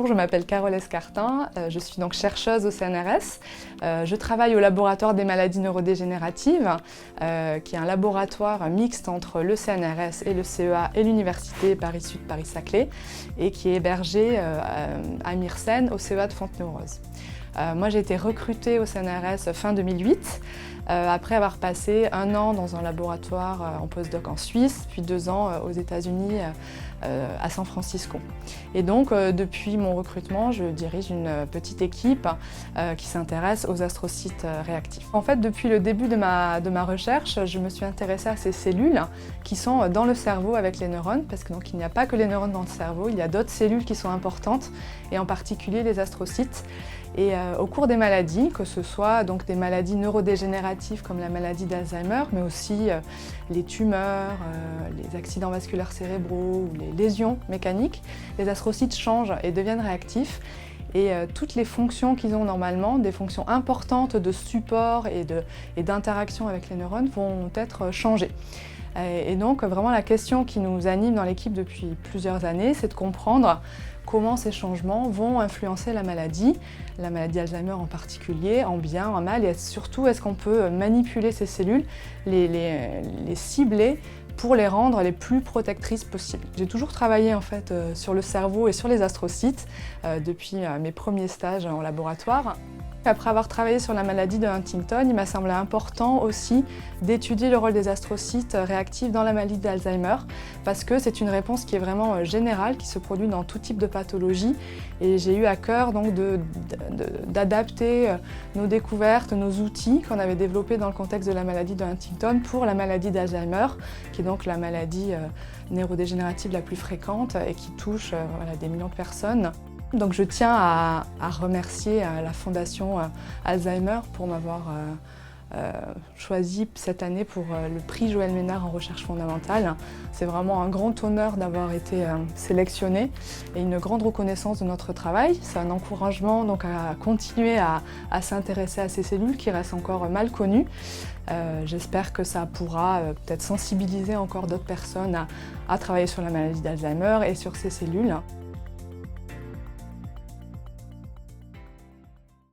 Bonjour, je m'appelle Carole Escartin, je suis donc chercheuse au CNRS. Je travaille au laboratoire des maladies neurodégénératives, qui est un laboratoire mixte entre le CNRS et le CEA et l'Université Paris-Sud Paris-Saclay, et qui est hébergé à Myrcène au CEA de Fontenay-aux-Roses. Moi, j'ai été recrutée au CNRS fin 2008, après avoir passé 1 an dans un laboratoire en postdoc en Suisse, puis 2 ans aux États-Unis à San Francisco. Et donc, depuis mon recrutement, je dirige une petite équipe qui s'intéresse aux astrocytes réactifs. En fait, depuis le début de ma recherche, je me suis intéressée à ces cellules qui sont dans le cerveau avec les neurones, parce qu'il n'y a pas que les neurones dans le cerveau, il y a d'autres cellules qui sont importantes, et en particulier les astrocytes. Et au cours des maladies, que ce soit donc des maladies neurodégénératives comme la maladie d'Alzheimer, mais aussi les tumeurs, les accidents vasculaires cérébraux ou les lésions mécaniques, les astrocytes changent et deviennent réactifs. Et toutes les fonctions qu'ils ont normalement, des fonctions importantes de support et d'interaction avec les neurones, vont être changées. Et donc vraiment la question qui nous anime dans l'équipe depuis plusieurs années, c'est de comprendre comment ces changements vont influencer la maladie d'Alzheimer en particulier, en bien, en mal, et surtout est-ce qu'on peut manipuler ces cellules, les cibler pour les rendre les plus protectrices possibles. J'ai toujours travaillé en fait sur le cerveau et sur les astrocytes depuis mes premiers stages en laboratoire. Après avoir travaillé sur la maladie de Huntington, il m'a semblé important aussi d'étudier le rôle des astrocytes réactifs dans la maladie d'Alzheimer, parce que c'est une réponse qui est vraiment générale, qui se produit dans tout type de pathologie. Et j'ai eu à cœur donc d'adapter nos découvertes, nos outils qu'on avait développés dans le contexte de la maladie de Huntington pour la maladie d'Alzheimer, qui est donc la maladie neurodégénérative la plus fréquente et qui touche des millions de personnes. Donc je tiens à remercier la Fondation Alzheimer pour m'avoir choisi cette année pour le prix Joël Ménard en recherche fondamentale. C'est vraiment un grand honneur d'avoir été sélectionnée et une grande reconnaissance de notre travail. C'est un encouragement donc à continuer à s'intéresser à ces cellules qui restent encore mal connues. J'espère que ça pourra peut-être sensibiliser encore d'autres personnes à travailler sur la maladie d'Alzheimer et sur ces cellules.